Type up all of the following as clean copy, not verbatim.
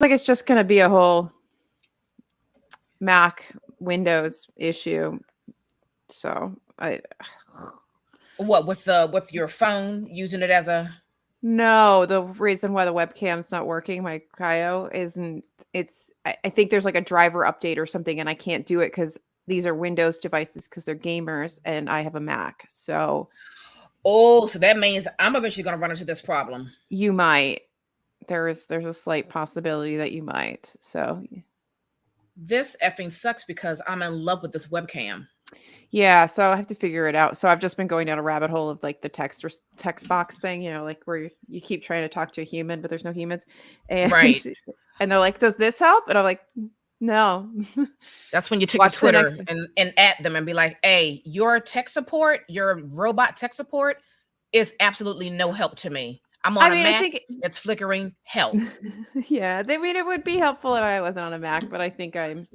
like it's just going to be a whole Mac Windows issue. So What with your phone using it as a no, the reason why the webcam's not working, my Kaio, isn't I think there's like a driver update or something, and I can't do it because these are Windows devices because they're gamers and I have a Mac. So Oh, so that means I'm eventually going to run into this problem. you might. There's a slight possibility that you might. So This effing sucks because I'm in love with this webcam. yeah, so I have to figure it out. So I've just been going down a rabbit hole of like the text box thing, like where you keep trying to talk to a human, but there's no humans, and Right. and they're like, "Does this help?" And I'm like, "No." That's when you take your Watch the Twitter next. and at them and be like, hey, your tech support, your robot tech support is absolutely no help to me. I'm on I a mean, I Mac, think, it's flickering. Help. yeah, I mean, it would be helpful if I wasn't on a Mac, but I think I'm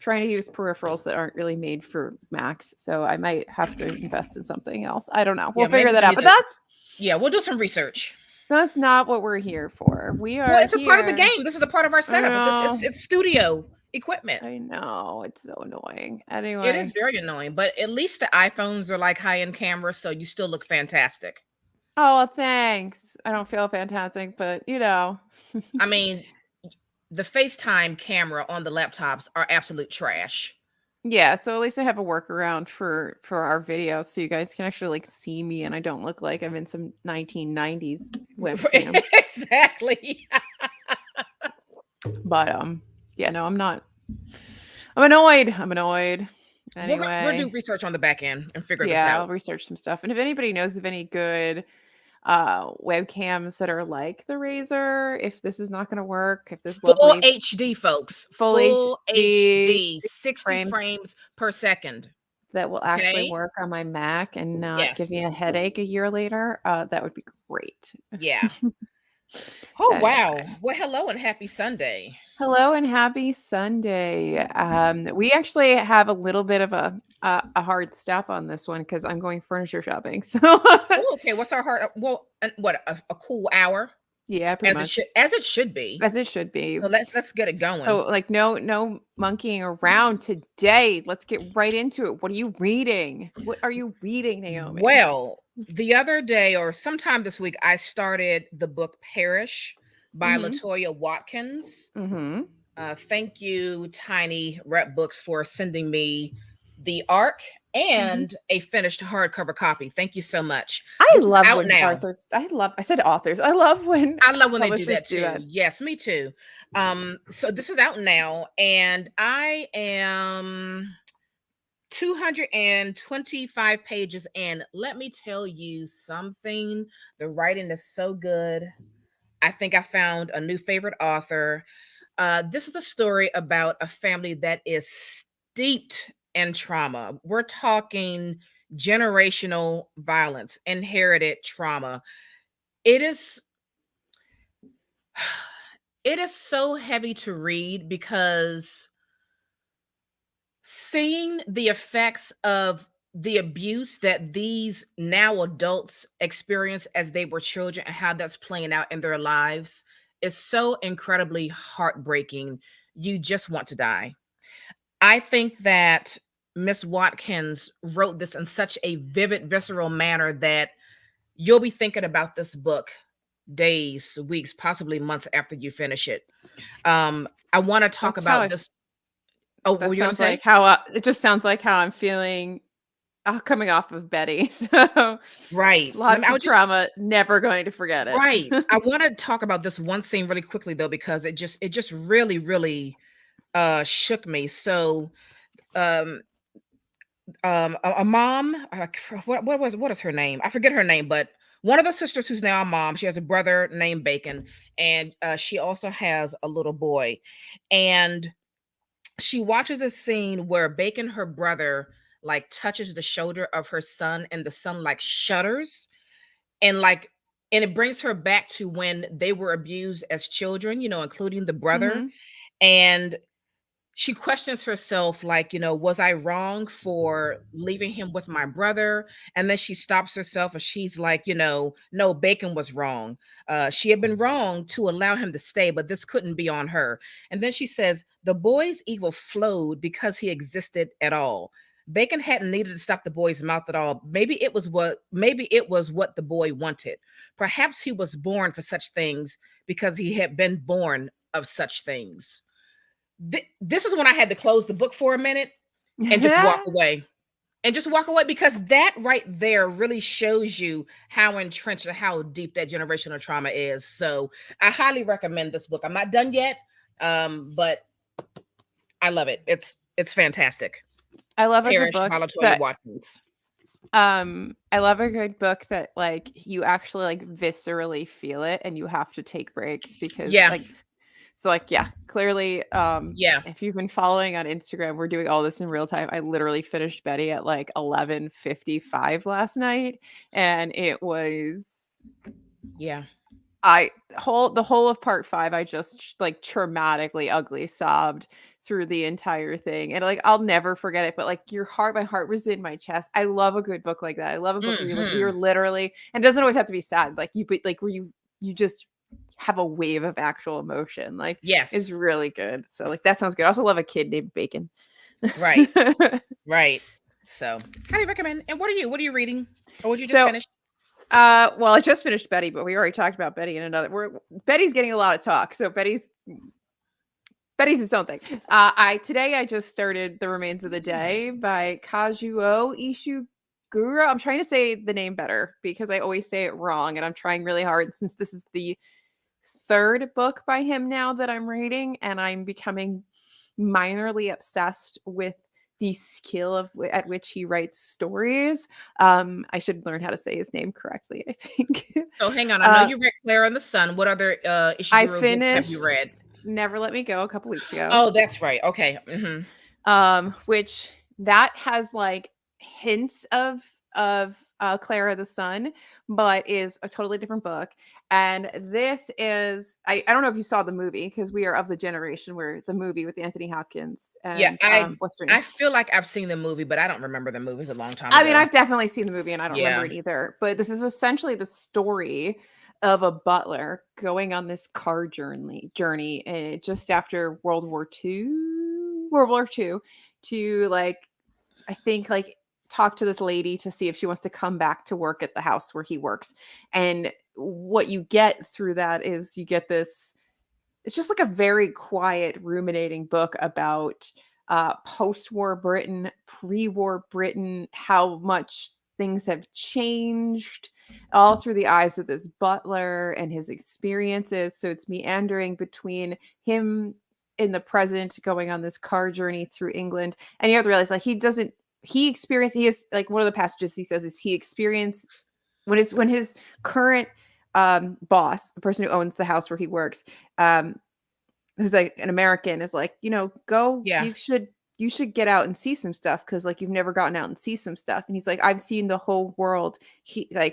trying to use peripherals that aren't really made for Macs, so I might have to invest in something else. I don't know. We'll Yeah, figure maybe that we out. need But to, yeah, we'll do some research. that's not what we're here for. We Well, are it's a part of the here. game. This is a part of our I setup. know. It's studio equipment. I know. It's so annoying. It is Anyway. very annoying, but at least the iPhones are like high-end cameras, so you still look fantastic. Oh, well, thanks. I don't feel fantastic, but I mean, the FaceTime camera on the laptops are absolute trash. Yeah, so at least I have a workaround for our videos so you guys can actually like see me and I don't look like I'm in some 1990s webcam. Exactly. But yeah, no, I'm not. I'm annoyed. I'm annoyed. We'll do Anyway, research on the back end and figure this yeah, out. I'll research some stuff. And if anybody knows of any good webcams that are like the Razer, if this is not going to work, if this Full lovely HD, folks. full Full HD HD, 60 frames frames per second. that will actually Okay? work on my Mac and not give me Yes. a headache a year later, that would be great. Yeah. Oh, Anyway, wow. Well, hello and happy Sunday. hello and happy Sunday. We actually have a little bit of a hard stop on this one because I'm going furniture shopping. So Oh, okay. What's our heart? Well, what a cool hour yeah, pretty much as it should be. as it should be. So let's get it going. So like no monkeying around today. Let's get right into it. What are you reading? What are you reading, Naomi? Well, the other day or sometime this week, I started the book Perish by Mm-hmm. Latoya Watkins. Mm-hmm. Thank you, Tiny Rep Books, for sending me the ARC Mm-hmm. and a finished hardcover copy. Thank you so much. I This is love out when now. authors. I said authors. I love when I love when they do publishers that do too. that. Yes, me too. So this is out now, and I am 225 pages in. Let me tell you something. The writing is so good. I think I found a new favorite author. This is the story about a family that is steeped in trauma. We're talking generational violence, inherited trauma. It is it is so heavy to read because seeing the effects of the abuse that these now adults experience as they were children and how that's playing out in their lives is so incredibly heartbreaking. You just want to die. I think that Miss Watkins wrote this in such a vivid, visceral manner that you'll be thinking about this book days, weeks, possibly months after you finish it. I want to talk That's how about I. this. Oh, what That were you going to sounds say? like how it just sounds like how I'm feeling coming off of Betty. So Right. lots I of was just trauma, never going to forget it. right. I want to talk about this one scene really quickly though, because it just really, really shook me. So um a mom, what is her name? I forget her name, but one of the sisters who's now a mom, she has a brother named Bacon, and she also has a little boy. And she watches a scene where Bacon, her brother, like touches the shoulder of her son, and the son like shudders and like and it brings her back to when they were abused as children, including the brother. Mhm. And she questions herself, like, was I wrong for leaving him with my brother? And then she stops herself and she's like, no, Bacon was wrong. She had been wrong to allow him to stay, but this couldn't be on her. And then she says, the boy's evil flowed because he existed at all. Bacon hadn't needed to stop the boy's mouth at all. Maybe it was what the boy wanted. Perhaps he was born for such things because he had been born of such things. This is when I had to close the book for a minute and just walk away. And just walk away, because that right there really shows you how entrenched and how deep that generational trauma is. So I highly recommend this book. I'm not done yet, but I love it. It's fantastic. I love a good Parrish, book Latoya that Watkins. I love a good book that like you actually like viscerally feel it and you have to take breaks because Yeah. clearly Yeah. if you've been following on Instagram, we're doing all this in real time. I literally finished Betty at like 11:55 last night, and it was Yeah. the whole of part 5 I just like traumatically ugly sobbed through the entire thing, and like I'll never forget it. But like my heart was in my chest. I love a good book like that. I love a book where you're literally, and it doesn't always have to be sad, like where you just have a wave of actual emotion. Like, Yes. it's really good. So like that sounds good. I also love a kid named Bacon. Right. Right. So highly recommend. And what are you reading? Or would you just finish? Well, I just finished Betty, but we already talked about Betty in another. Betty's getting a lot of talk, so Betty's its own thing. Today I just started The Remains of the Day by Kazuo Ishiguro. I'm trying to say the name better because I always say it wrong, and I'm trying really hard since this is the 3rd book by him now that I'm reading, and I'm becoming minorly obsessed with the skill at which he writes stories. I should learn how to say his name correctly, I think. So hang on. I know you read Clara and the Sun. What other I Ishiguro books finished have you read? Never Let Me Go a couple weeks ago. Oh, that's right. Okay. Which that has like hints of Clara the Sun, but is a totally different book. And this is I don't know if you saw the movie, because we are of the generation where the movie with Anthony Hopkins and what's her name? I feel like I've seen the movie, but I don't remember the movie. It was a long time ago. I mean, I've definitely seen the movie and I don't remember it either. But this is essentially the story of a butler going on this car journey just after World War II to like, I think like talk to this lady to see if she wants to come back to work at the house where he works. And what you get through that is you get this, it's just like a very quiet, ruminating book about post-war Britain, pre-war Britain, how much things have changed all through the eyes of this butler and his experiences. So it's meandering between him in the present going on this car journey through England. And you have to realize like he is like, one of the passages he says is he experienced when his current boss, the person who owns the house where he works, who's like an American, is like, go, you should get out and see some stuff, because like you've never gotten out and see some stuff. And he's like, I've seen the whole world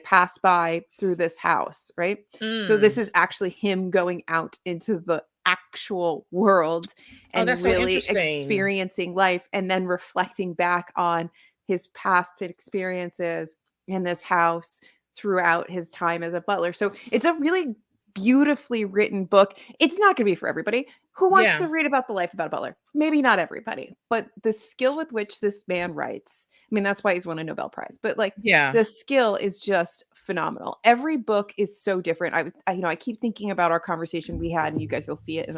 pass by through this house, right? So this is actually him going out into the actual world and really experiencing life, and then reflecting back on his past experiences in this house throughout his time as a butler. So it's a really beautifully written book. It's not going to be for everybody. Who wants to read about the life about a butler? Maybe not everybody, but the skill with which this man writes, I mean, that's why he's won a Nobel Prize, but like the skill is just phenomenal. Every book is so different. I keep thinking about our conversation we had, and you guys will see it in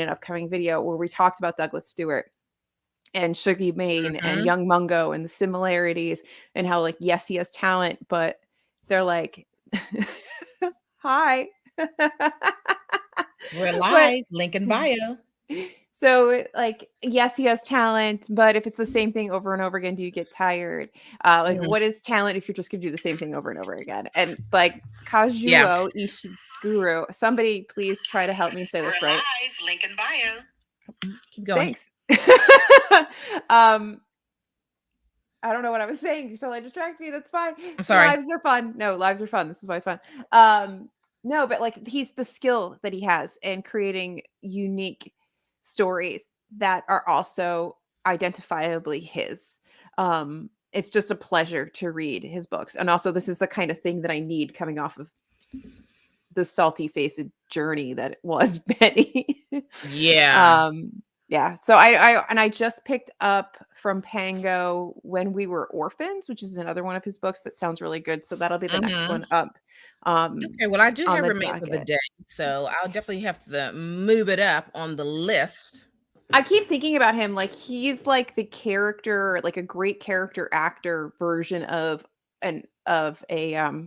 an upcoming video where we talked about Douglas Stewart and Shuggie Bain and Young Mungo and the similarities, and how like, yes, he has talent, but they're like, hi. We're live. Link in bio. So like, yes, he has talent, but if it's the same thing over and over again, do you get tired? What is talent if you're just gonna do the same thing over and over again? And like Kazuo Ishiguro, somebody please try to help me say this right. Live. Link in bio. Keep going. Thanks. I don't know what I was saying. You totally distracted me. That's fine. I'm sorry. Lives are fun. No, lives are fun. This is why it's fun. No, but like he's the skill that he has in creating unique stories that are also identifiably his. It's just a pleasure to read his books. And also this is the kind of thing that I need coming off of the salty faced journey that was Betty. Yeah. um yeah, so I just picked up from Pango When We Were Orphans, which is another one of his books that sounds really good, so that'll be the next Mhm. one up Okay, well, I do on have the Remains of the docket. Day, so I'll definitely have to move it up on the list. I keep thinking about him like he's like the character, like a great character actor version an of a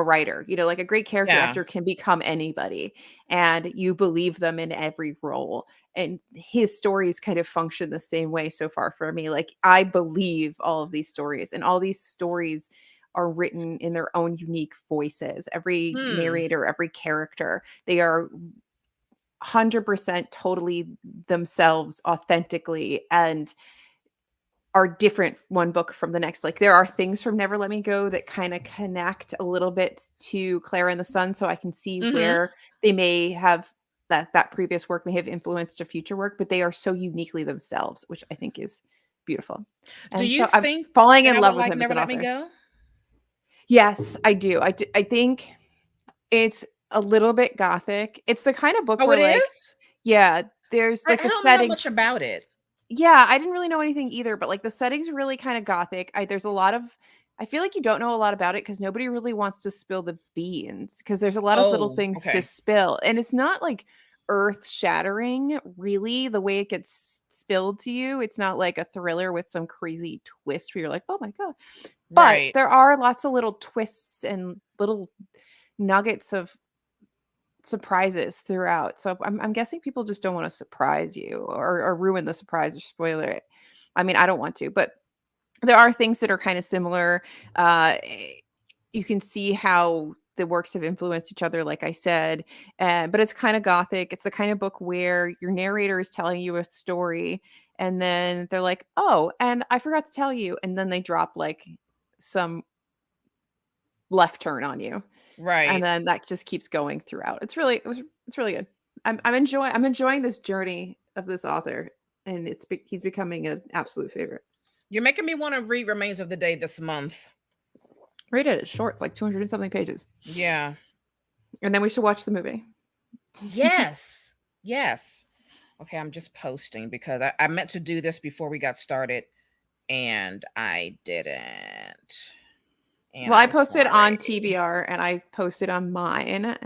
writer. You know, like a great character Yeah. actor can become anybody and you believe them in every role. And his stories kind of function the same way so far for me. Like I believe all of these stories, and all these stories are written in their own unique voices. Every Hmm. narrator, every character, they are 100% totally themselves authentically and are different one book from the next. Like there are things from Never Let Me Go that kind of connect a little bit to Clara and the Sun, so I can see Mhm. where they may have that previous work may have influenced a future work, but they are so uniquely themselves, which I think is beautiful. Do And you so I'm think falling that in I would love with like him as Never an Let Me author. Go? Yes, I do. I think it's a little bit gothic. It's the kind of book Oh, where it like is? yeah, there's like I the don't know much settings. about it. Yeah, I didn't really know anything either, but, like, the setting's really kinda gothic. There's a lot of I feel like you don't know a lot about it because nobody really wants to spill the beans because there's a lot of little Oh, things to okay. spill, and it's not, like, earth-shattering, really, the way it gets spilled to you. It's not like a thriller with some crazy twist where you're like, "Oh my god." But Right. there are lots of little twists and little nuggets of surprises throughout. So I'm guessing people just don't wanna surprise you or ruin the surprise or spoiler it. I mean, I don't want to, but there are things that are kinda similar. You can see how the works have influenced each other, like I said, but it's kinda gothic. It's the kind of book where your narrator is telling you a story, and then they're like, "Oh, and I forgot to tell you," and then they drop, like, some left turn on you. And Right. then that just keeps going throughout. It's really good. I'm enjoying this journey of this author, and he's becoming an absolute favorite. You're making me wanna read Remains of the Day this month. Read it. It's short. It's like 200 and something pages. Yeah. And then we should watch the movie. Yes. Yes. Okay, I'm just posting because I meant to do this before we got started and I didn't. And Well, I I'm posted sorry. on TBR and I posted on mine.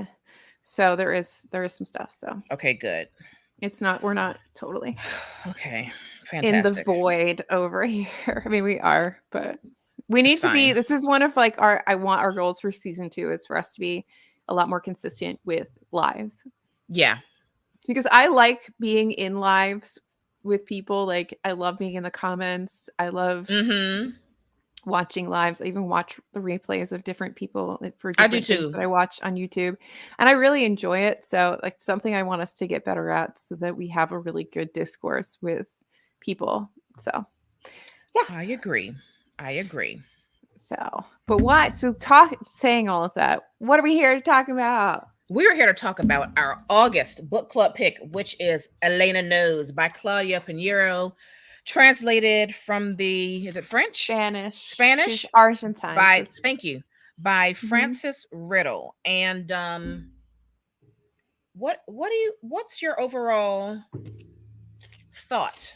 So there is some stuff. So Okay, good. it's not we're not totally Okay, in the fantastic. void over here. I mean, we are, but we It's need to be. fine. This is one of like our I want our goals for season 2 is for us to be a lot more consistent with lives Yeah. because I like being in lives with people. Like I love being in the comments. I love Mhm. watching lives. I even watch the replays of different people for I do different things too. that I watch on YouTube, and I really enjoy it. So like something I want us to get better at so that we have a really good discourse with people. So yeah. I agree. I agree. So, but what? So, talk saying all of that. What are we here to talk about? We are here to talk about our August book club pick, which is Elena Knows by Claudia Piñeiro, translated from the, is it French? Spanish. She's Spanish? Argentine. So, By, thank you, by mhm. Frances Riddle. And what's your overall thought?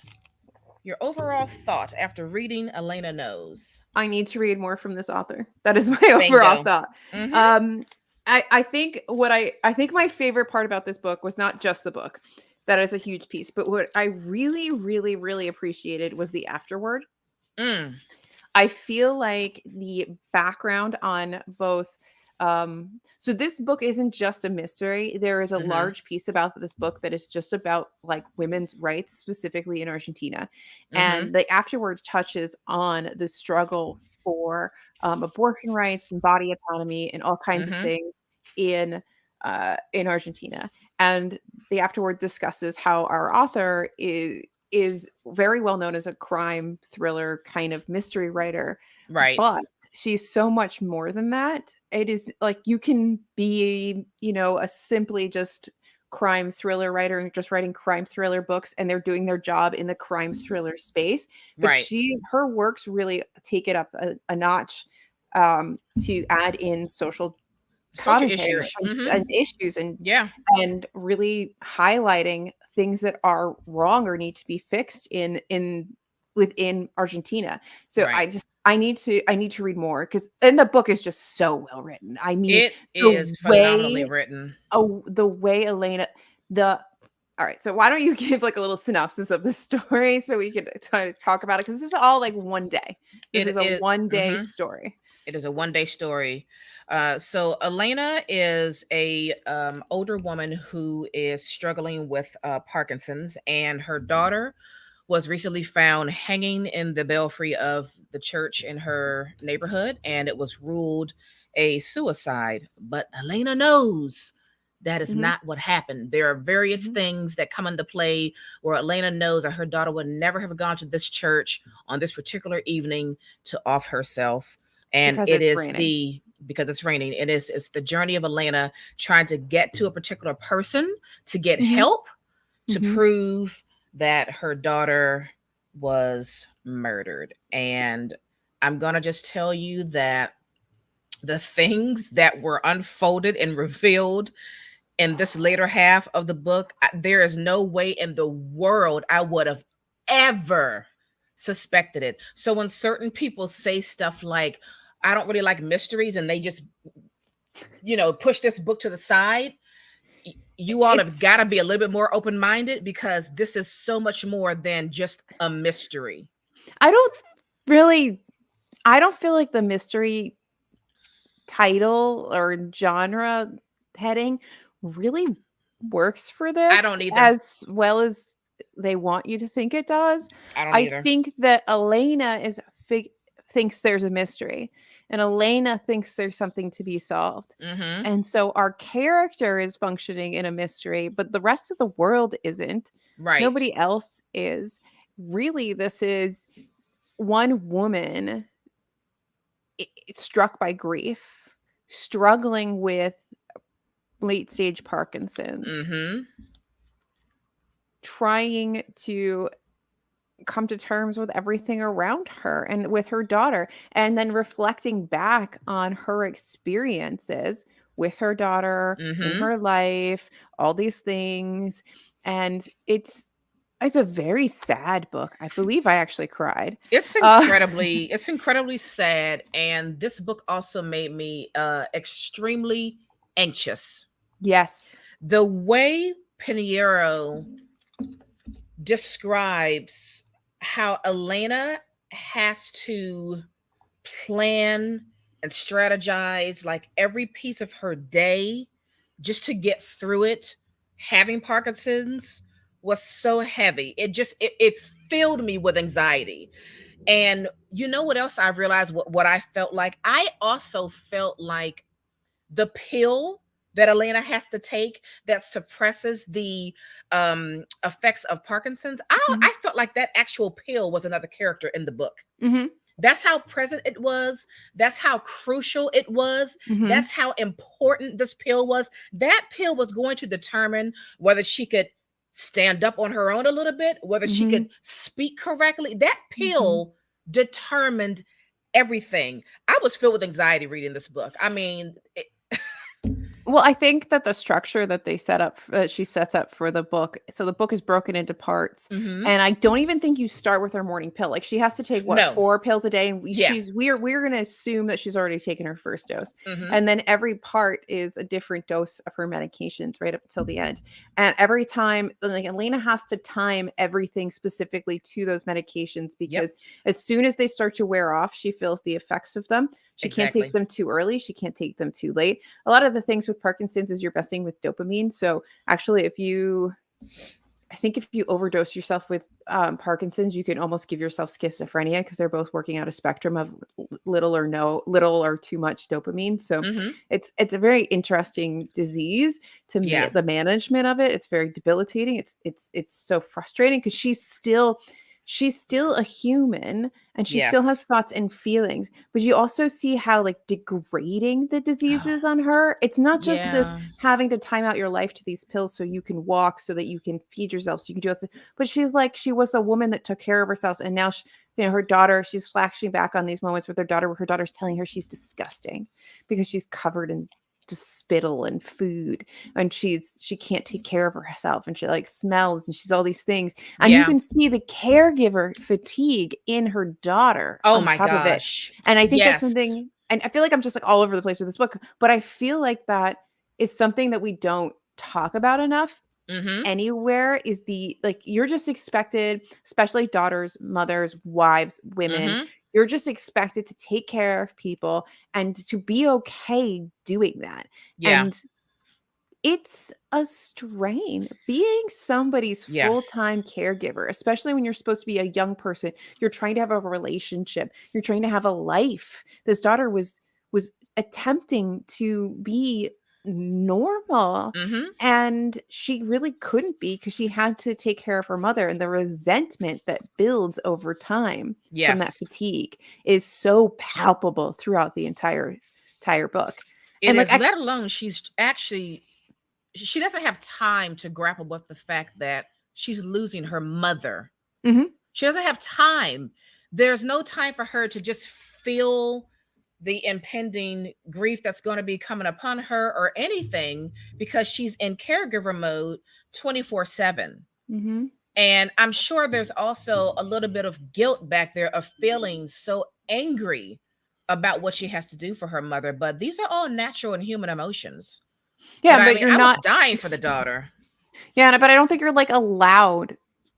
Your overall thought after reading Elena Knows? I need to read more from this author. That is my overall Bingo. thought. Mm-hmm. Um, I think I think my favorite part about this book was not just the book. That is a huge piece, but what I really, really, really appreciated was the afterword. Mm. I feel like the background on both so this book isn't just a mystery. There is a Mm-hmm. large piece about this book that is just about like women's rights specifically in Argentina. Mm-hmm. And the afterward touches on the struggle for abortion rights and body autonomy and all kinds of Mm-hmm. things in Argentina. And the afterward discusses how our author is very well known as a crime thriller kind of mystery writer, Right. but she's so much more than that. It is like you can be, you know, a simply just crime thriller writer and just writing crime thriller books, and they're doing their job in the crime thriller space. But Right. her works really take it up a notch, to add in social Social commentary issues. and issues, Yeah. and really highlighting things that are wrong or need to be fixed within Argentina. So Right. I need to read more, because and the book is just so well written. I mean, It the is phenomenally way written. the way Elena the all right, so why don't you give like a little synopsis of the story so we could kind of talk about it, because this is all like one day. This is a one day story. It is a one-day story. So Elena is a older woman who is struggling with Parkinson's, and her daughter was recently found hanging in the belfry of the church in her neighborhood, and it was ruled a suicide. But Elena knows that is not what happened. There are various things that come into play where Elena knows that her daughter would never have gone to this church on this particular evening to off herself. And Because it it's is raining. because it's raining. It's the journey of Elena trying to get to a particular person to get help to prove that her daughter was murdered. And I'm gonna just tell you that the things that were unfolded and revealed in this later half of the book, there is no way in the world I would have ever suspected it. So when certain people say stuff like, I don't really like mysteries, and they just, push this book to the side, you all have got to be a little bit more open-minded, because this is so much more than just a mystery. I don't feel like the mystery title or genre heading really works for this I don't either. as well as they want you to think it does. I don't either. Think that Elena thinks there's a mystery, and Elena thinks there's something to be solved. And so our character is functioning in a mystery, but the rest of the world isn't. Right. Nobody else is. Really, this is one woman struck by grief, struggling with late stage Parkinson's, trying to come to terms with everything around her and with her daughter, and then reflecting back on her experiences with her daughter in her life, all these things. And it's a very sad book. I believe I actually cried. It's incredibly sad. And this book also made me extremely anxious. Yes. The way Piñeiro describes how Elena has to plan and strategize like every piece of her day just to get through it, having Parkinson's, was so heavy. It filled me with anxiety. And you know what else I realized, what I felt like? I also felt like the pill that Elena has to take that suppresses the effects of Parkinson's, I felt like that actual pill was another character in the book. That's how present it was. That's how crucial it was. That's how important this pill was. That pill was going to determine whether she could stand up on her own a little bit, whether she could speak correctly. That pill determined everything. I was filled with anxiety reading this book. I mean, well, I think that the structure that they she sets up for the book, so the book is broken into parts, and I don't even think you start with her morning pill. Like, she has to take 4 pills a day, and we're going to assume that she's already taken her first dose, and then every part is a different dose of her medications right up until the end. And every time, like, Elena has to time everything specifically to those medications, because as soon as they start to wear off, she feels the effects of them. She can't take them too early. She can't take them too late. A lot of the things with Parkinson's is you're messing with dopamine. So actually, if you overdose yourself with Parkinson's, you can almost give yourself schizophrenia, because they're both working out a spectrum of little or too much dopamine. So it's a very interesting disease to the management of it. It's very debilitating. It's so frustrating, because she's still she's still a human and she still has Yes. thoughts and feelings, but you also see how like degrading the disease is on her. It's not just this Yeah. having to time out your life to these pills so you can walk, so that you can feed yourself, so you can do it. But she's like, she was a woman that took care of herself, and now she, her daughter, she's flashing back on these moments with her daughter where her daughter's telling her she's disgusting because she's covered in just spittle and food, and she can't take care of herself, and she like smells, and she's all these things, and you Yeah. can see the caregiver fatigue in her daughter Oh on my top of it. gosh. And I think that's Yes. something, and I feel like I'm just like all over the place with this book, but I feel like that is something that we don't talk about enough Mm-hmm. anywhere, is the like, you're just expected, especially daughters, mothers, wives, women, Mm-hmm. you're just expected to take care of people and to be okay doing that. Yeah. And it's a strain being somebody's Yeah. full-time caregiver, especially when you're supposed to be a young person. You're trying to have a relationship. You're trying to have a life. This daughter was attempting to be normal, Mm-hmm. and she really couldn't be because she had to take care of her mother, and the resentment that builds over time from that Yes. fatigue is so palpable throughout the entire book. It And like is, let alone she's actually, she doesn't have time to grapple with the fact that she's losing her mother. Mhm. She doesn't have time. There's no time for her to just feel the impending grief that's going to be coming upon her or anything, because she's in caregiver mode 24/7. Mhm. And I'm sure there's also a little bit of guilt back there of feeling so angry about what she has to do for her mother. But these are all natural and human emotions. But Yeah, I but mean, you're I was not dying for the daughter. yeah, but I don't think you're, like, allowed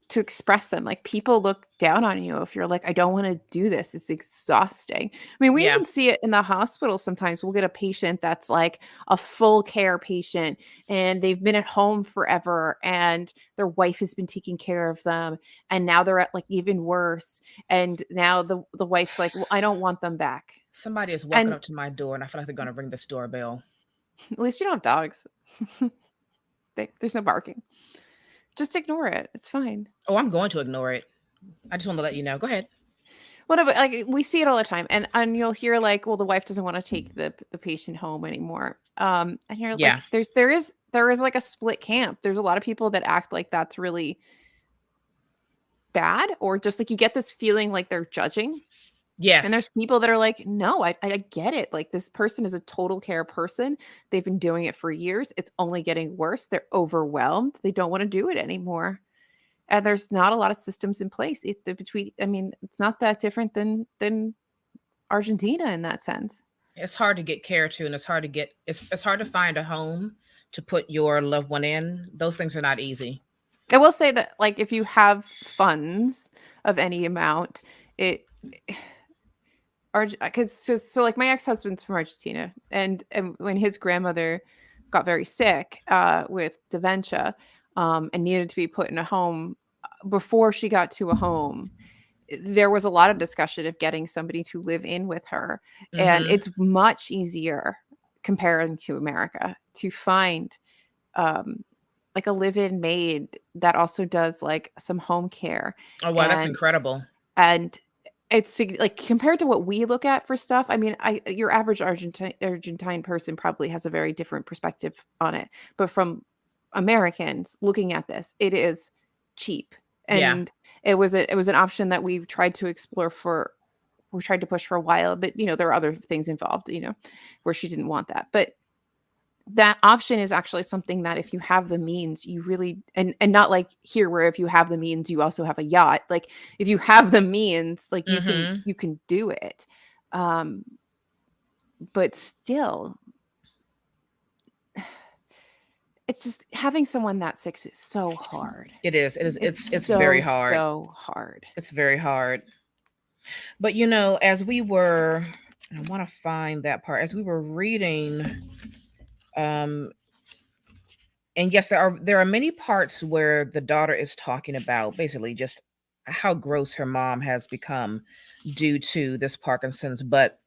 to express them. Like, people look down on you if you're like, "I don't wanna do this. It's exhausting." I mean, we Yeah. even see it in the hospital sometimes. We'll get a patient that's, like, a full care patient, and they've been at home forever, and their wife has been taking care of them, and now they're at, like, even worse, and now the wife's like, "Well, I don't want them back." Somebody is walking And up to my door and I feel like they're going to ring this doorbell. at least you don't have dogs. There's no barking. Just ignore it. It's fine. Oh, I'm going to ignore it. I just want to let you know. Go ahead. Well, no, but like we see it all the time, and you'll hear like, well, the wife doesn't want to take the patient home anymore. And you're Yeah. like, there is like a split camp. There's a lot of people that act like that's really bad, or just like you get this feeling like they're judging. And there's Yes. people that are like, no, I get it. Like this person is a total care person. They've been doing it for years. It's only getting worse. They're overwhelmed. They don't want to do it anymore. And there's not a lot of systems in place. Between, I mean, it's not that different than Argentina in that sense. It's hard to get care to, and it's hard to get, it's hard to find a home to put your loved one in. Those things are not easy. I will say that, like, if you have funds of any amount, it because so like my ex-husband's from Argentina, and when his grandmother got very sick with dementia, and needed to be put in a home, before she got to a home, there was a lot of discussion of getting somebody to live in with her, and Mm-hmm. it's much easier comparing to America to find um like a live-in maid that also does like some home care, Oh, wow. That's and incredible. and like compared to what we look at for stuff. I mean, I your average Argentine person probably has a very different perspective on it, but from Americans looking at this, it is cheap, Yeah. and it was an option that we tried to explore for we tried to push for a while, but there are other things involved, where she didn't want that. But that option is actually something that if you have the means, you really, and not like here where if you have the means, you also have a yacht. Like if you have the means, like you can Mm-hmm. you can do it. Um, but still, it's just having someone that sick is so hard. It is. It is. It's It's very so, hard. so hard. It's very hard. But as we were, I want to find that part, as we were reading, um, and yes, there are many parts where the daughter is talking about basically just how gross her mom has become due to this Parkinson's. But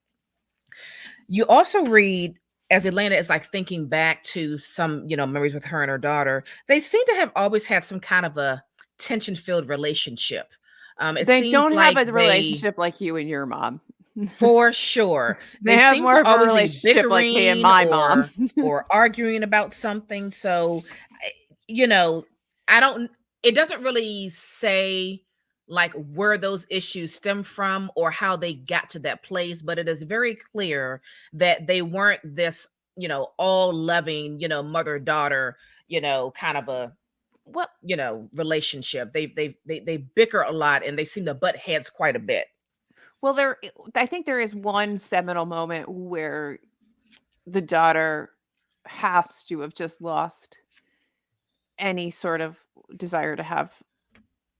you also read, as Elena is like thinking back to some, memories with her and her daughter, they seem to have always had some kind of a tension-filled relationship. It They seems don't have like a they, relationship like you and your mom. for sure, They they have seem more to of a always be relationship like me and bickering my mom. or arguing about something. So, you know, I don't. It doesn't really say like where those issues stem from or how they got to that place, but it is very clear that they weren't this, all loving, mother daughter, kind of a Well, relationship. They bicker a lot and they seem to butt heads quite a bit. well, I think there is one seminal moment where the daughter has to have just lost any sort of desire to have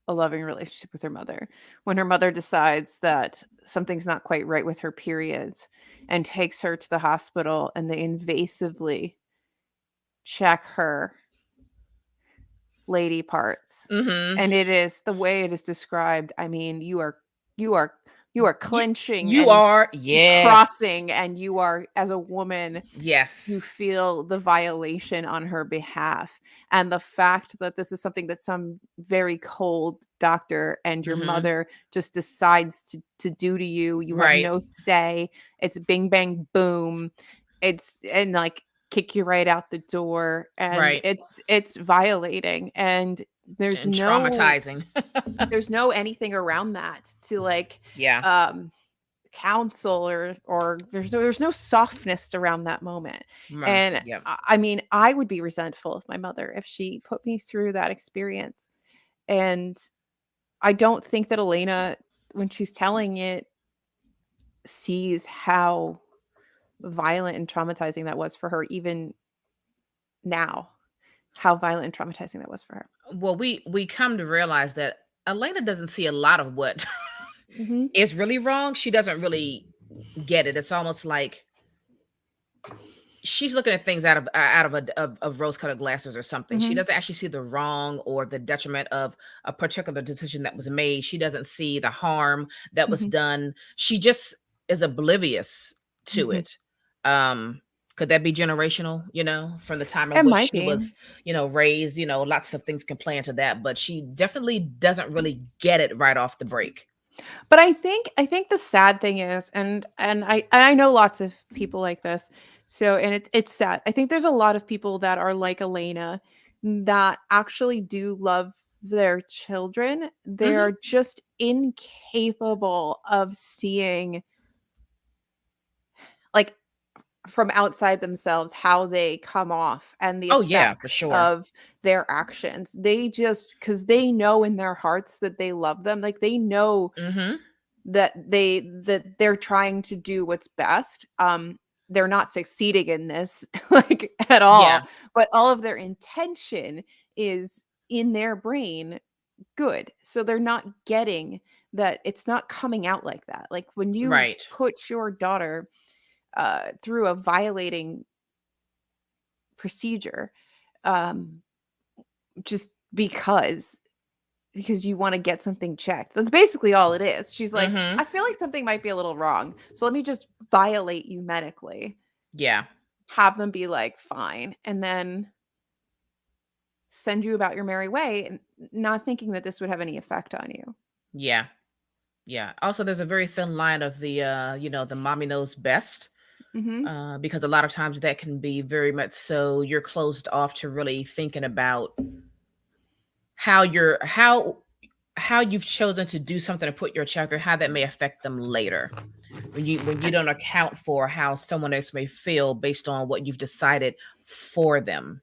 a loving relationship with her mother. When her mother decides that something's not quite right with her periods and takes her to the hospital and they invasively check her lady parts. Mhm. And it is the way it is described. I mean, you are you are You clenching you and are, yes. crossing, and you are, as a woman, you Yes. feel the violation on her behalf. And the fact that this is something that some very cold doctor and your Mhm. mother just decides to do to you, you have Right. no say. It's bing bang boom. It's and like kick you right out the door, and Right. it's violating, and there's And no traumatizing. anything around that to like Yeah. um counsel, or there's no softness around that moment. And Yep. I mean, I would be resentful of my mother if she put me through that experience. And I don't think that Elena, when she's telling it, sees how violent and traumatizing that was for her, even now, how violent and traumatizing that was for her. Well, we come to realize that Elena doesn't see a lot of what Hmm. is really wrong. She doesn't really get it. It's almost like she's looking at things out of rose-colored glasses or something. She Hmm. doesn't actually see the wrong or the detriment of a particular decision that was made. She doesn't see the harm that was Hmm. done. She just is oblivious to Hmm. it. Could that be generational, from the time in It which might she be. was, raised, lots of things can play into that, but she definitely doesn't really get it right off the break. But I think the sad thing is, and I know lots of people like this. So, and it's sad. I think there's a lot of people that are like Elena, that actually do love their children. They Mhm. are just incapable of seeing, like, from outside themselves, how they come off and the Oh yeah, for effects sure. of their actions. They just, because they know in their hearts that they love them, like they know Mhm. that they're trying to do what's best. They're not succeeding in this like at Yeah. all, but all of their intention is in their brain good. So they're not getting that, it's not coming out like that. Like when you Right. put your daughter through a violating procedure, um just because you want to get something checked. That's basically all it is. She's like, Mhm. I feel like something might be a little wrong. So let me just violate you medically. Yeah. Have them be like, fine. And then send you about your merry way, and not thinking that this would have any effect on you. Yeah. Yeah. Also, there's a very thin line of the mommy knows best. Hmm. Because a lot of times that can be very much so you're closed off to really thinking about how you're how you've chosen to do something to put your child through, how that may affect them later. When you don't account for how someone else may feel based on what you've decided for them.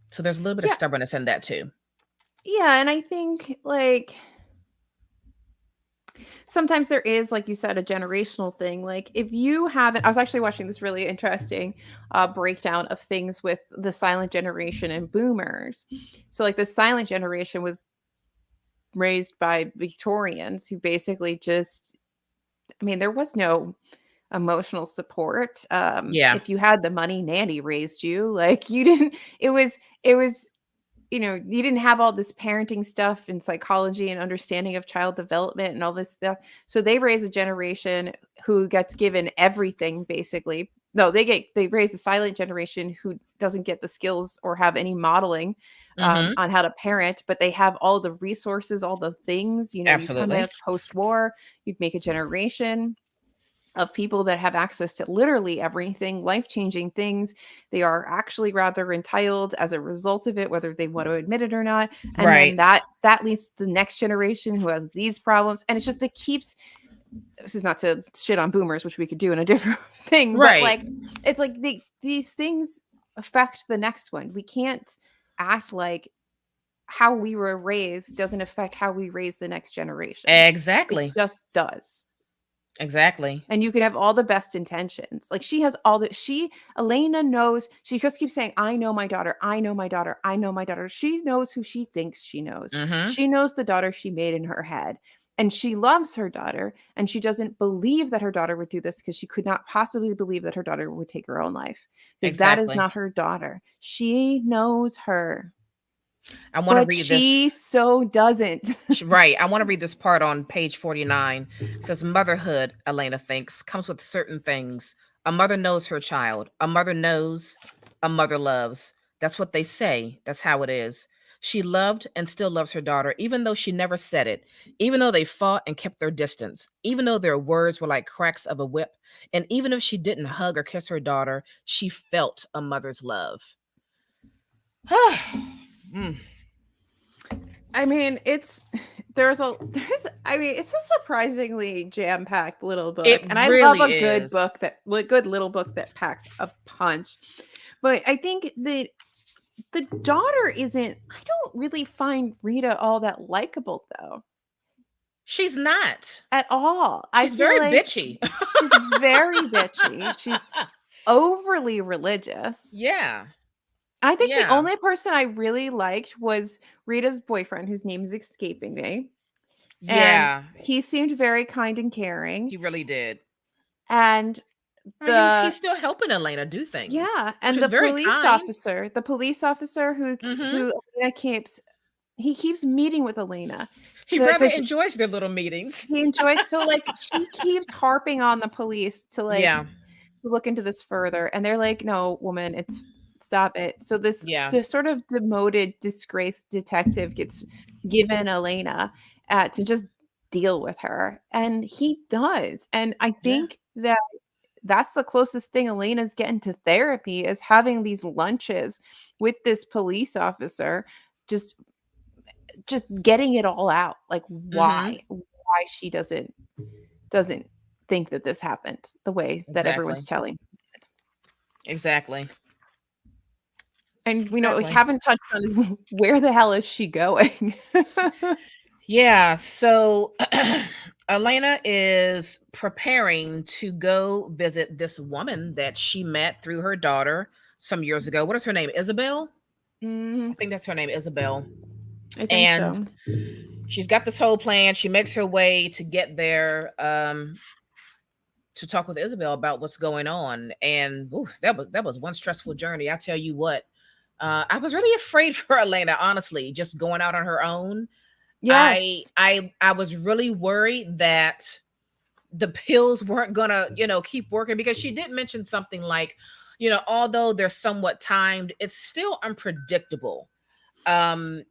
So there's a little bit of Yeah. stubbornness in that too. Yeah. And I think, like, sometimes there is, like you said, a generational thing. Like if you haven't, I was actually watching this really interesting breakdown of things with the silent generation and boomers. So like the silent generation was raised by Victorians who basically just, I mean, there was no emotional support. Yeah. If you had the money, nanny raised you. Like you didn't, it was, you didn't have all this parenting stuff and psychology and understanding of child development and all this stuff. So they raise a generation who gets given everything basically No, they raise a silent generation who doesn't get the skills or have any modeling Mm-hmm. on how to parent, but they have all the resources, all the things. You come Absolutely. out post-war, you'd make a generation of people that have access to literally everything, life-changing things. They are actually rather entitled as a result of it, whether they want to admit it or not. And then Right. that leads to the next generation who has these problems. And it's just it keeps this is not to shit on boomers, which we could do in a different thing, but Right. like it's like these things affect the next one. We can't act like how we were raised doesn't affect how we raise the next generation. It Exactly. just does. Exactly. And you can have all the best intentions. Like she has all the Elena knows, she just keeps saying, I know my daughter, I know my daughter, I know my daughter. She knows who she thinks she knows. Mm-hmm. She knows the daughter she made in her head. And she loves her daughter. And she doesn't believe that her daughter would do this because she could not possibly believe that her daughter would take her own life. Because that is Exactly. not her daughter. She knows her. I want to But read this. she so doesn't. Right. I want to read this part on page 49. It says, motherhood, Elena thinks, comes with certain things. A mother knows her child. A mother knows. A mother loves. That's what they say. That's how it is. She loved and still loves her daughter, even though she never said it, even though they fought and kept their distance, even though their words were like cracks of a whip. And even if she didn't hug or kiss her daughter, she felt a mother's love. Mm. I mean, it's it's a surprisingly jam-packed little book. It And I love really a good is. book good little book that packs a punch. But I think that the daughter isn't I don't really find Rita all that likable though. She's not. At all. I She's feel very like bitchy. she's very bitchy. She's overly religious. Yeah. I think the Yeah. only person I really liked was Rita's boyfriend, whose name is escaping me. And Yeah. he seemed very kind and caring. He really did. And I mean, he's the still helping Elena do things, yeah, which and is very kind. the police officer Hmm. who Elena keeps meeting with Elena He to rather because enjoys their little meetings. he enjoys so like she keeps harping on the police to like Yeah. look into this further, and they're like, "No, woman, it's stop it." So Yeah. this sort of demoted, disgraced detective gets given Elena to just deal with her, and he does. And I Yeah. think that that's the closest thing Elena's getting to therapy is having these lunches with this police officer, just just getting it all out, like Hmm. why she doesn't think that this happened the way that everyone's Exactly. telling. Exactly. And we know what we Exactly. haven't touched on is where the hell is she going? Yeah. So Elena is preparing to go visit this woman that she met through her daughter some years ago. What is her name? Isabel? I Mm, think that's her name, Isabel. I think And so. she's got this whole plan. She makes her way to get there to talk with Isabel about what's going on. And ooh, that was one stressful journey. I tell you what, I was really afraid for Elena, honestly, just going out on her own. Yes. I was really worried that the pills weren't gonna, keep working, because she did mention something like, although they're somewhat timed, it's still unpredictable. Um,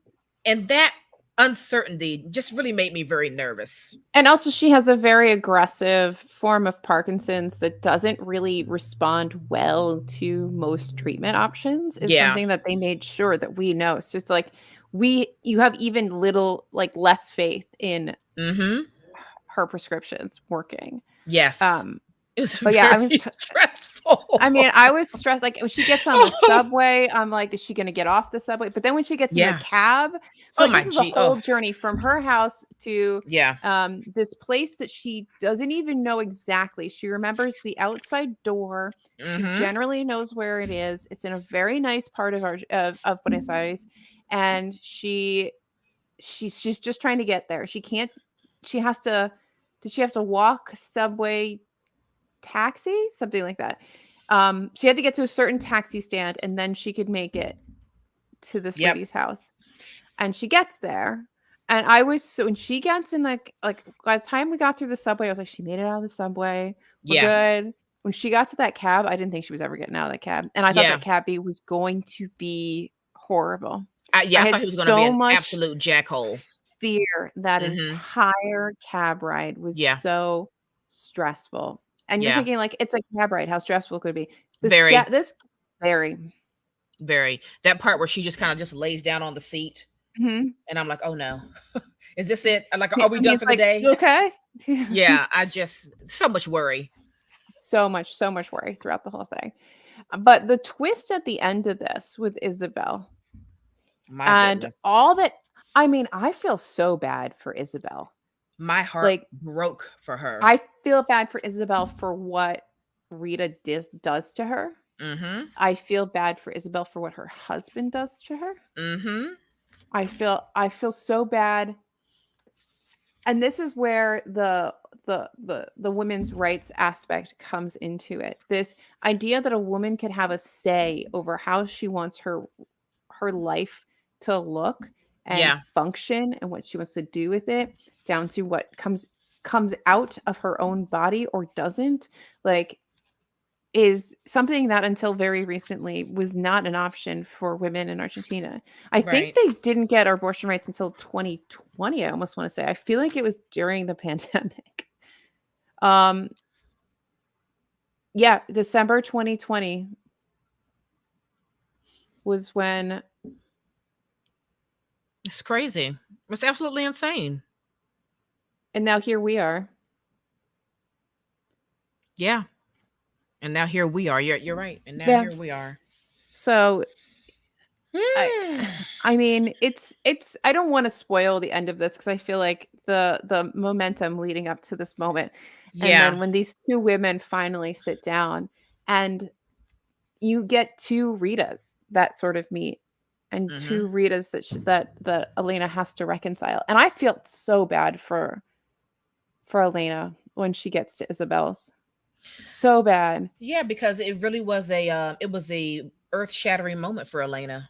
and that uncertainty just really made me very nervous. And also she has a very aggressive form of Parkinson's that doesn't really respond well to most treatment options is Yeah. something that they made sure that we know. So it's like you have even little like less faith in Mm-hmm. her prescriptions working. Yes. Um It was but yeah, very stressful. I mean, I was stressed. Like when she gets on the subway, I'm like, is she going to get off the subway? But then when she gets in the Yeah. cab, so Oh like my this is a G. Oh, whole journey from her house to yeah. this place that she doesn't even know exactly. She remembers the outside door. She Mm-hmm. generally knows where it is. It's in a very nice part of of Buenos Aires, and she's just trying to get there. She can't. She has to. Did she have to walk, subway, taxi, something like that? She had to get to a certain taxi stand and then she could make it to this Yep. lady's house. And she gets there. And I was so when she gets in like by the time we got through the subway, I was like, she made it out of the subway. We're Yeah. good. when she got to that cab, I didn't think she was ever getting out of that cab. And I thought Yeah. that cabbie was going to be horrible. Yeah, I I had thought he was gonna be so an much absolute jackhole. fear. That Mhm. entire cab ride was Yeah. so stressful. And you're Yeah. thinking like, it's a cab ride. How stressful could it be? Very, This very. very. That part where she just kinda just lays down on the seat, Mhm. and I'm like, "Oh, no. Is this it? Like, are we And done he's for the like, day?" "You okay?" Yeah, I just so much worry. So much worry throughout the whole thing. But the twist at the end of this with Isabel My and goodness. all that, I mean, I feel so bad for Isabel. My heart Like, broke for her. I feel bad for Isabel for what Rita does to her. Mhm. I feel bad for Isabel for what her husband does to her. Mhm. I feel so bad. And this is where the women's rights aspect comes into it. This idea that a woman could have a say over how she wants her life to look and Yeah. function and what she wants to do with it, down to what comes out of her own body or doesn't, like, is something that until very recently was not an option for women in Argentina. I think Right. they didn't get abortion rights until 2020, I almost want to say. I feel like it was during the pandemic. Um yeah, December 2020 was when, It's crazy. It's absolutely insane. and now here we are. Yeah. And now here we are. You're right. And now Yeah. here we are. So I Hmm. I mean, it's I don't want to spoil the end of this because I feel like the momentum leading up to this moment. And Yeah. then when these two women finally sit down and you get two Ritas that sort of meet, and two Mhm. Ritas that Elena has to reconcile. And I feel so bad for Elena when she gets to Isabel's. So bad. Yeah, because it was a earth-shattering moment for Elena,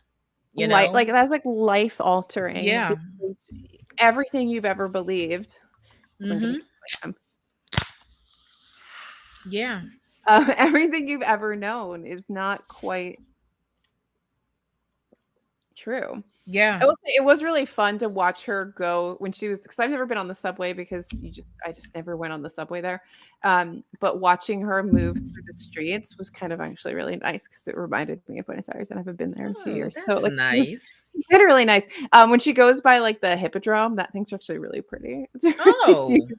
you Like know? that's like life altering Yeah. because everything you've ever believed. Hold on, give me Mhm. just like Yeah. everything you've ever known is not quite true. Yeah. It was really fun to watch her go when she was, because I've never been on the subway because I just never went on the subway there. But watching her move through the streets was kind of actually really nice because it reminded me of Buenos Aires, and I haven't been there in a few Oh, years. So that's like it was nice. literally nice. When she goes by like the hippodrome, that thing's actually really pretty. It's really Oh, beautiful.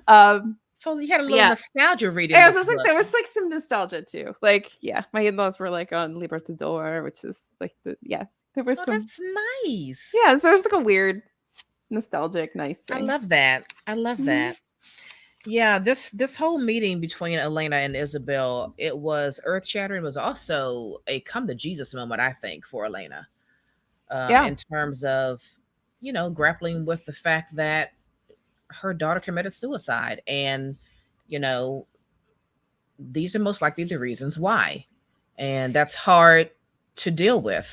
Um, so you had a little yeah. nostalgia reading Yeah, it this was like book. there was like some nostalgia too. Like, yeah, my in-laws were like on Libertador, which is like there was Oh, some, that's nice. yeah, so there's like a weird nostalgic nice I thing. love that. I love Mhm. that. Yeah, this whole meeting between Elena and Isabel, it was earth-shattering. It was also a come to Jesus moment, I think, for Elena. Yeah. In terms of, grappling with the fact that her daughter committed suicide. And, you know, these are most likely the reasons why. And that's hard to deal with.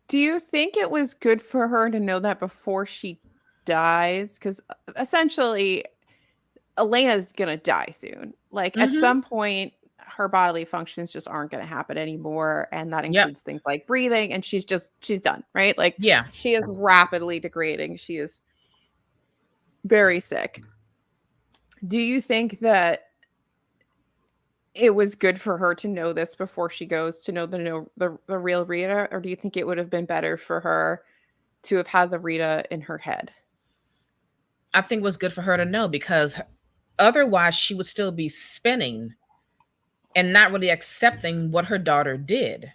Do you think it was good for her to know that before she dies? Because essentially, Elena's gonna die soon. Like at Hmm. some point, her bodily functions just aren't gonna happen anymore, and that Yep. includes things like breathing. And she's done, right? Like Yeah. she is rapidly degrading. She is very sick. Do you think that it was good for her to know this before she goes to know the real Rita, or do you think it would have been better for her to have had the Rita in her head? I think it was good for her to know because otherwise she would still be spinning and not really accepting what her daughter did.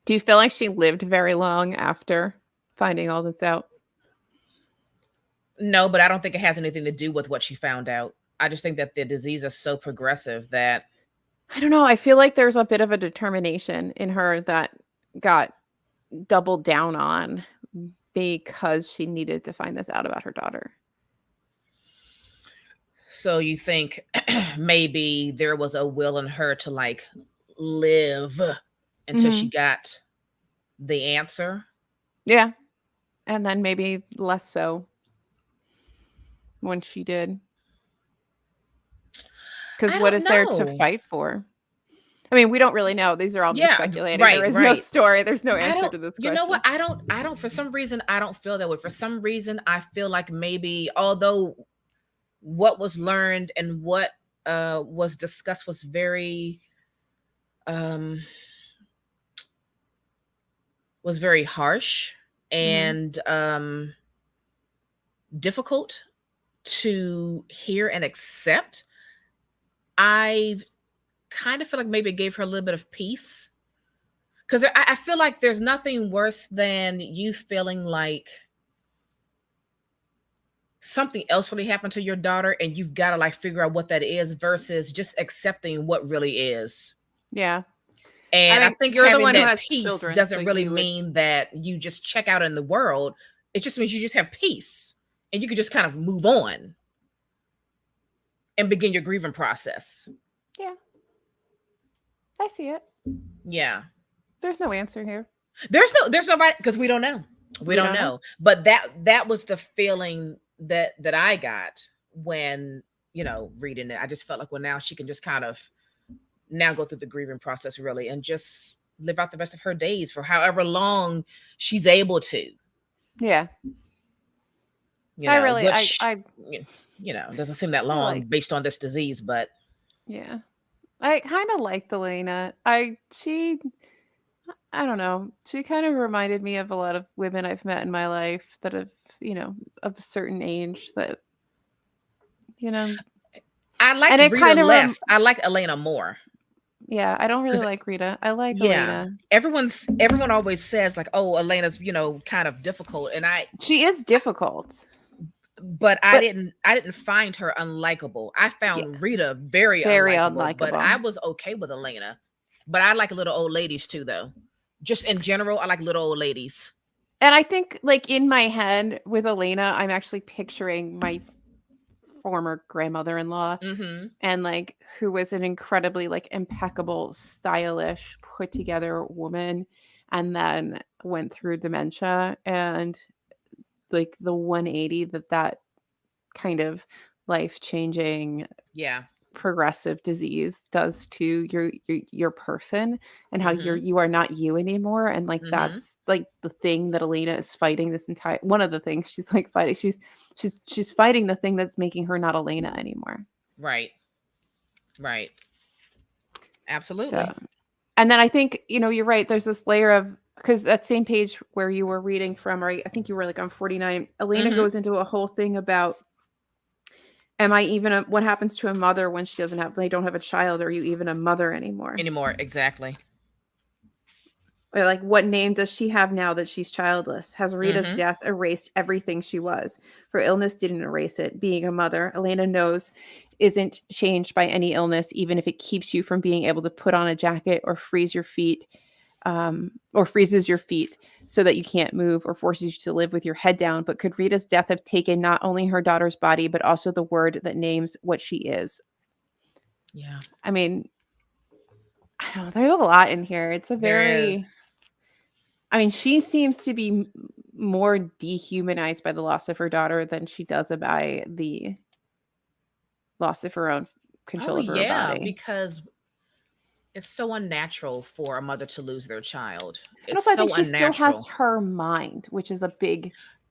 Do you feel like she lived very long after finding all this out? No, but I don't think it has anything to do with what she found out. I just think that the disease is so progressive that I don't know. I feel like there's a bit of a determination in her that got doubled down on because she needed to find this out about her daughter. so you think maybe there was a will in her to like live until she Mhm. got the answer. Yeah, and then maybe less so when she did. Because I what don't is there to know. fight for? I mean, we don't really know. These are all me Yeah, speculating. There right, is no right. story. There's no I answer don't, to this you know what? question. I don't, for some reason, I don't feel that way. For some reason, I feel like maybe, although what was learned and what was discussed um was very harsh Hmm. and difficult to hear and accept. I kind of feel like maybe it gave her a little bit of peace, because I feel like there's nothing worse than you feeling like something else really happened to your daughter and you've got to like figure out what that is versus just accepting what really is. Yeah. I And I mean, think you're the having one who that has peace children, so doesn't really you would. mean that you just check out in the world. It just means you just have peace and you can just kind of move on and begin your grieving process. Yeah, I see it. Yeah. There's no answer here. There's no right, because we don't know. We We don't don't know. know. But that was the feeling that I got when, reading it. I just felt like, well, now she can just kind of now go through the grieving process really and just live out the rest of her days for however long she's able to, Yeah. I really, which doesn't seem that I long like. based on this disease, but Yeah, I kind of liked Elena. I don't know. She kind of reminded me of a lot of women I've met in my life that have, of a certain age that, you know, I like and it Rita kind of less. I like Elena more. yeah, I don't really Because like Rita. I like yeah, Elena. everyone always says like, oh, Elena's, kind of difficult. And She is difficult, but but I didn't find her unlikable. I yeah, found Rita very very unlikable, but unlikable. I was okay with Elena. But I like little old ladies too, though. Just in general, I like little old ladies. And I think, like, in my head with Elena, I'm actually picturing my former grandmother-in-law Mm-hmm. and, like, who was an incredibly, like, impeccable, stylish, put together woman, and then went through dementia, and, like, the 180 that kind of life-changing Yeah. progressive disease does to your person, and how Mm-hmm. you are not you anymore, and, like, Mm-hmm. that's, like, the thing that Elena is fighting this entire one of the things she's, like, fighting. She's fighting the thing that's making her not Elena anymore. Right. Right. So, Absolutely. and then I think, you're right, there's this layer of, because that same page where you were reading from, right? I think you were, like, on 49. Elena Mm-hmm. goes into a whole thing about, am I even what happens to a mother when they don't have a child? Are you even a mother anymore? Anymore. Exactly. Or, like, what name does she have now that she's childless? Has Rita's Mm-hmm. death erased everything she was? Her illness didn't erase it. Being a mother, Elena knows, isn't changed by any illness, even if it keeps you from being able to put on a jacket or freezes your feet so that you can't move, or forces you to live with your head down. But could Rita's death have taken not only her daughter's body, but also the word that names what she is? Yeah. I mean, I don't know, there's a lot in here. It's a There very, is. I mean, she seems to be more dehumanized by the loss of her daughter than she does by the loss of her own Oh control over her yeah, body. because it's so unnatural for a mother to lose their child. And It's also, I think so she still has unnatural. her mind, which is a big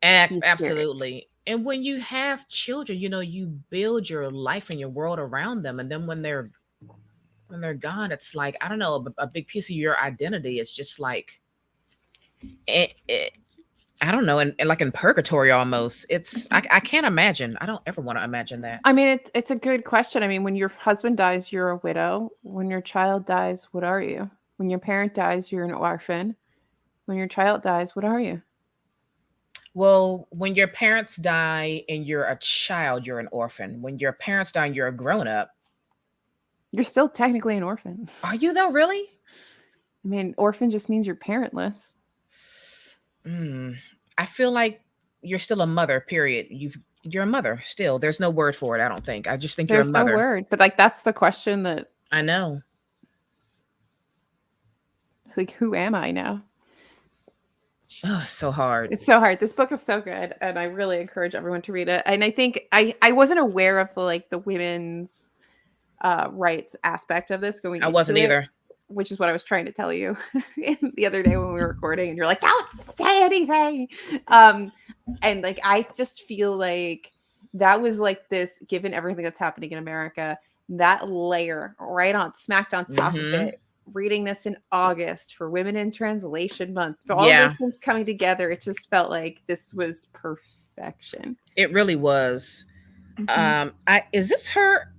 piece here. Absolutely. And when you have children, you build your life and your world around them. And then when they're gone, it's like, I don't know, a big piece of your identity is just like it, I don't know, and like in purgatory almost. I can't imagine. I don't ever want to imagine that. I mean, it's a good question. I mean, when your husband dies, you're a widow. When your child dies, what are you? When your parent dies, you're an orphan. When your child dies, what are you? Well, when your parents die and you're a child, you're an orphan. When your parents die and you're a grown up, You're still technically an orphan. are you though, really? I mean, orphan just means you're parentless. Mm, I feel like you're still a mother, period. You're a mother still. There's no word for it, I don't think. I just think you're a There's no mother. word, but, like, that's the question that, I know. like, who am I now? Oh, it's so hard. It's so hard. This book is so good, and I really encourage everyone to read it. And I think I wasn't aware of the, like, the women's rights aspect of this going I into wasn't it, either. which is what I was trying to tell you the other day when we were recording, and you're like, "Don't say anything." And like, I just feel like that was like this, given everything that's happening in America, that layer right on smacked on top of Mm-hmm. it. Reading this in August for Women in Translation Month, for all of Yeah, those things coming together, it just felt like this was perfection. it really was. Mhm. Is this her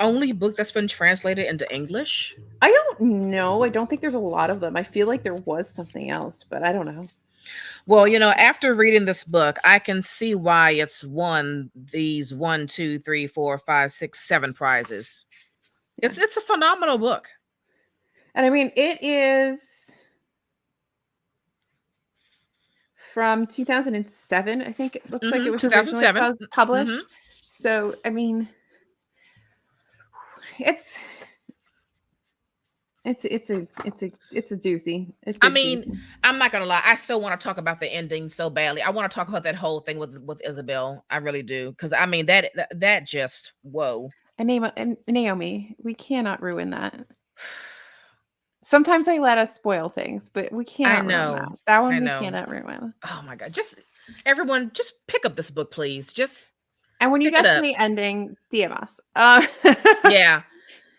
only book that's been translated into English? I don't know. I don't think there's a lot of them. I feel like there was something else, but I don't know. Well, after reading this book, I can see why it's won these 1, 2, 3, 4, 5, 6, 7 prizes. Yeah. It's a phenomenal book. And I mean, it is from 2007. I think it looks like it was originally 2007. Mm-hmm. published. So, I mean, it's it's a doozy. A I good mean, doozy. I'm not gonna lie. I still want to talk about the ending so badly. I want to talk about that whole thing with Isabel. I really do, because I mean that just whoa. And Naomi, we cannot ruin that. Sometimes I let us spoil things, but we I cannot ruin that. know, That one I we know. cannot ruin. Oh my god! Just everyone, just pick up this book, please. Just And when you pick it get to up. the ending, DM us. Yeah.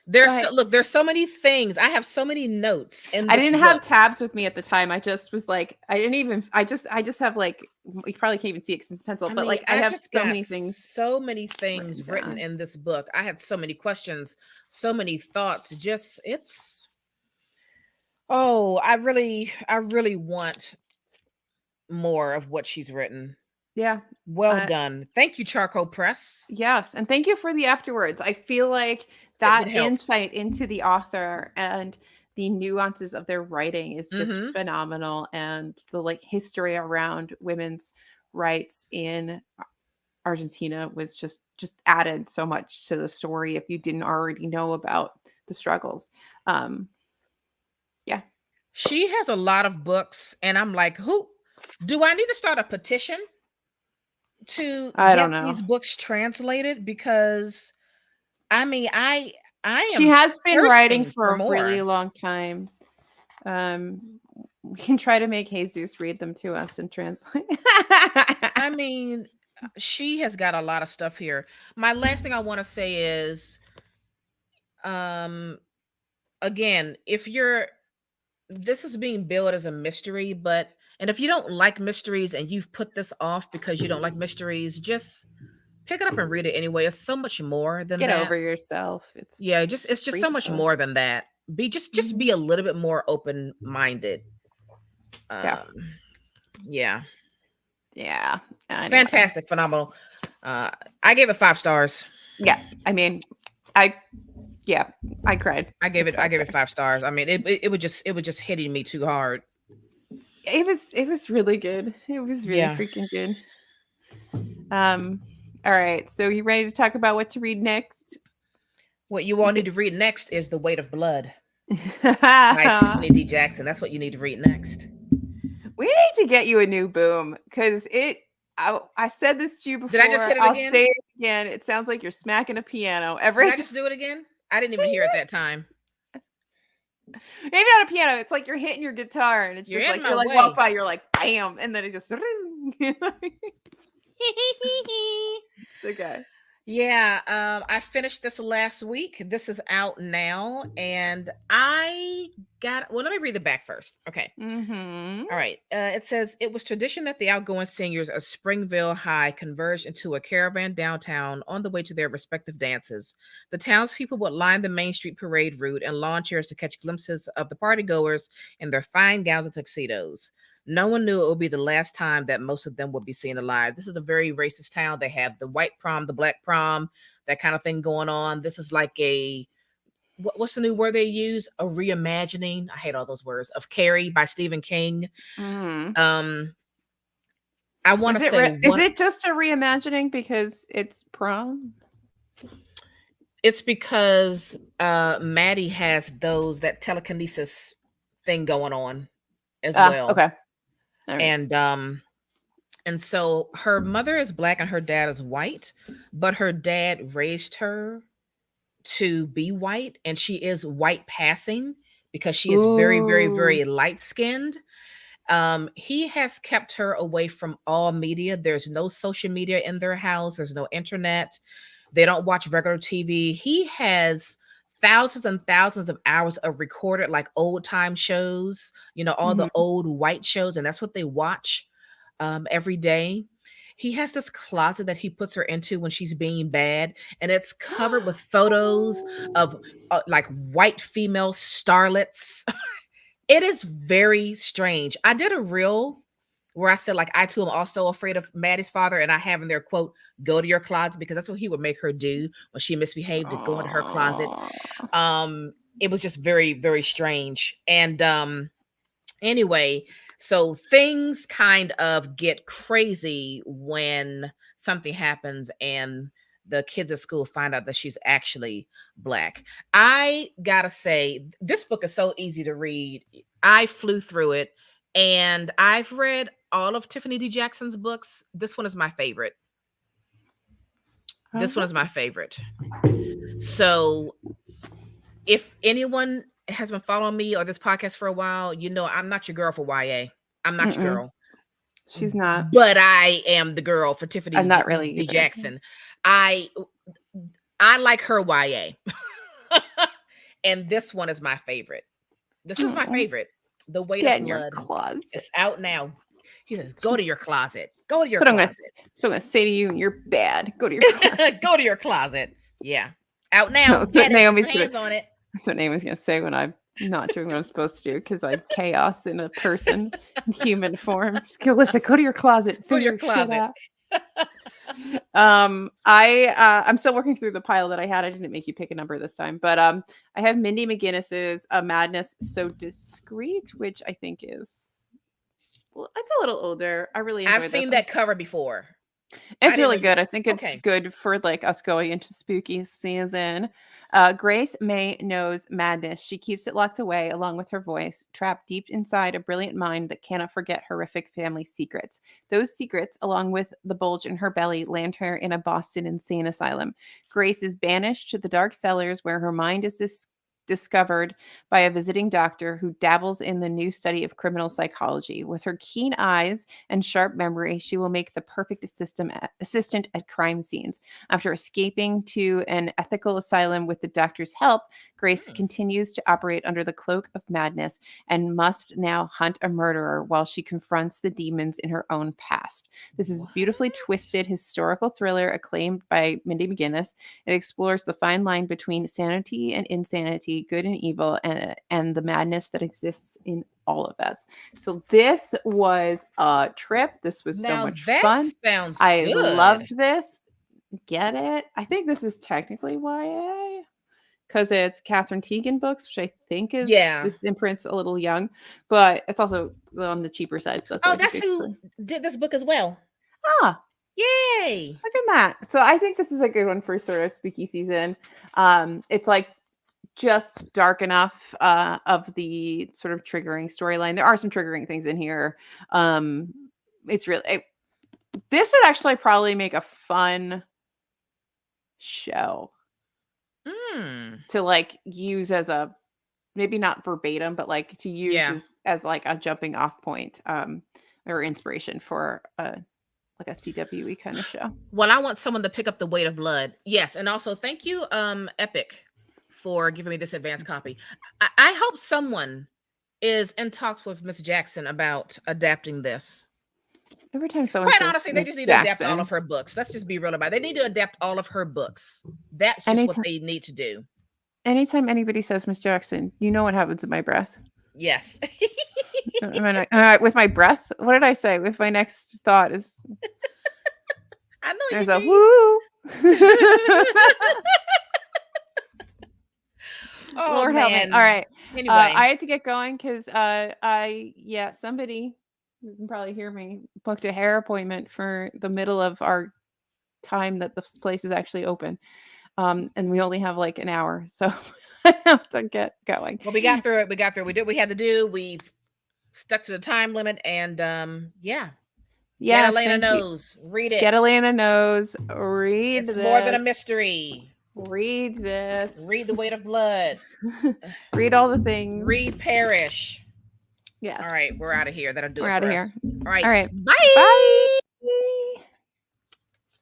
But There's so many things. I have so many notes in I this didn't book. have tabs with me at the time. I just was like, I just have like, you probably can't even see it since pencil, I but mean, like I I've have just so got many things so many written things written down. in this book. I had so many questions, so many thoughts. Just it's oh, I really want more of what she's written. Yeah. Well Uh, done. Thank you, Charcoal Press. yes. And thank you for the afterwards. I feel like It that helped. insight into the author and the nuances of their writing is just Mm-hmm. phenomenal. And the like history around women's rights in Argentina was just added so much to the story if you didn't already know about the struggles. Um, yeah, She has a lot of books, and I'm like, who do I need to start a petition to I don't get know. these books translated? Because I mean, I She am has been writing thirsting for for a really more. long time. We can try to make Jesus read them to us and translate. I mean, she has got a lot of stuff here. My last thing I want to say is, um, again, if you're this is being billed as a mystery, but and if you don't like mysteries and you've put this off because you don't like mysteries, just pick it up and read it anyway. It's so much more than Get that. over yourself. It's Yeah, it's just read so the much book. more than that. Just Mhm. be a little bit more open minded. Yeah. Um, yeah, Yeah. Anyway. fantastic, phenomenal. Uh, I gave it 5 stars. Yeah. I mean, I yeah, I cried. It's I five gave it stars. 5 stars. I mean, it was just hitting me too hard. It was really good. It was really Yeah. freaking good. Um, all right. So you ready to talk about what to read next? What you all need to read next is The Weight of Blood by We Tiffany D. Jackson. That's what you need to read next. need to get you a new boom because I said this to you Did I just before. hit it I'll again? say it again. It sounds like you're smacking a piano Did every I time. just do it again? I didn't even hear it that time. Maybe not a piano. It's like you're hitting your guitar, and it's You're just in like my you're like walk way. by, you're like bam, and then it just. It's okay. Yeah, I finished this last week. This is out now, and I got. Well, let me read the back first. Okay. Mm-hmm. All right. It says it was tradition that the outgoing seniors of Springville High converged into a caravan downtown on the way to their respective dances. The townspeople would line the Main Street parade route and lawn chairs to catch glimpses of the partygoers in their fine gowns and tuxedos. No one knew it would be the last time that most of them would be seen alive. This is a very racist town. They have the white prom, the black prom, that kind of thing going on. This is like a what's the new word they use? A reimagining. I hate all those words of Carrie by Stephen King. Mm. Um, I want to say Is one. it just a reimagining because it's prom? It's because Maddie has that telekinesis thing going on as Ah, well, okay. All right. and so her mother is black and her dad is white, but her dad raised her to be white, and she is white passing because she is very, very, Ooh. very light skinned. He has kept her away from all media. There's no social media in their house, there's no internet. They don't watch regular TV. He has thousands and thousands of hours of recorded, like old time shows, all the Mhm. old white shows, and that's what they watch every day. He has this closet that he puts her into when she's being bad, and it's covered with photos of Oh. like white female starlets. It is very strange. I did a reel where I said, like, I too am also afraid of Maddie's father, and I have in there, quote, go to your closet, because that's what he would make her do when she misbehaved, to go into her closet. Aw. It was just very, very strange. And anyway, so things kind of get crazy when something happens and the kids at school find out that she's actually Black. I gotta say, this book is so easy to read. I flew through it, and I've read all of Tiffany D. Jackson's books. This one is my favorite. This one is my Okay. favorite. So if anyone has been following me or this podcast for a while, I'm not your girl for YA. I'm not your Mm-mm. girl. She's not. But I am the girl for I'm Tiffany not really D. either. Jackson. I I like her YA. And this one is my favorite. This is my Mm. favorite. The Weight of Get in your Blood. closet. It's out now. He says, go to your closet. Go to your That's what closet. I'm gonna say to you, and you're bad. Go to your closet. Go to your closet. Yeah. Out now. That's Get what it. Naomi's Put gonna. hands on it. That's what Naomi's gonna say when I'm not doing what I'm supposed to do because I'm chaos in a person, in human form. Just go, Listen, go to your closet, Go to figure your your shit closet. out. I'm still working through the pile that I had. I didn't make you pick a number this time, but I have Mindy McGinnis's A Madness So Discreet, which I think is, well, it's a little older. I really enjoyed I've this. seen that cover before. It's really good. I think it's Okay. good for like us going into spooky season. Grace May knows madness. She keeps it locked away along with her voice, trapped deep inside a brilliant mind that cannot forget horrific family secrets. Those secrets, along with the bulge in her belly, land her in a Boston insane asylum. Grace is banished to the dark cellars where her mind is discovered by a visiting doctor who dabbles in the new study of criminal psychology. With her keen eyes and sharp memory, she will make the perfect assistant at crime scenes. After escaping to an ethical asylum with the doctor's help, Grace continues to operate under the cloak of madness and must now hunt a murderer while she confronts the demons in her own past. This is a beautifully twisted historical thriller acclaimed by Mindy McGinnis. It explores the fine line between sanity and insanity, good and evil, and the madness that exists in all of us. So this was a trip. This was so much fun. Sounds I good. loved this. Get it? I think this is technically YA because it's Catherine Teigen books, which I think is this imprint's a little young, but it's also on the cheaper side. So that's who did this book as well. Ah, yay! Look at that. So I think this is a good one for sort of spooky season. It's like just dark enough of the sort of triggering storyline. There are some triggering things in here. It's really this would actually probably make a fun show to like use as a, maybe not verbatim, but like to use as like a jumping off point or inspiration for like a CWE kind of show. Well, I want someone to pick up The Weight of Blood. Yes, and also thank you, Epic, for giving me this advanced copy. I hope someone is in talks with Miss Jackson about adapting this. Every time someone Quite says honestly, they just need to adapt all of her books. Let's just be real about it. They need to adapt all of her books. That's just what they need to do. Anytime anybody says Miss Jackson, you know what happens in my breath. Yes. With my breath? What did I say? With my next thought is I know there's a woo. Oh, Lord help me. All right. Anyway, I had to get going because somebody, you can probably hear me, booked a hair appointment for the middle of our time that this place is actually open. And we only have like an hour, so I have to get going. Well, we got through it. We did what we had to do. We've stuck to the time limit, and yeah. Yeah, Elena Knows. Read it. Get Elena Knows. Read it's this. more than a mystery. Read this. Read The Weight of Blood. Read all the things. Read Perish. Yes. All right, we're out of here. That'll do We're it out for of us. here. All right. All right. Bye. Bye.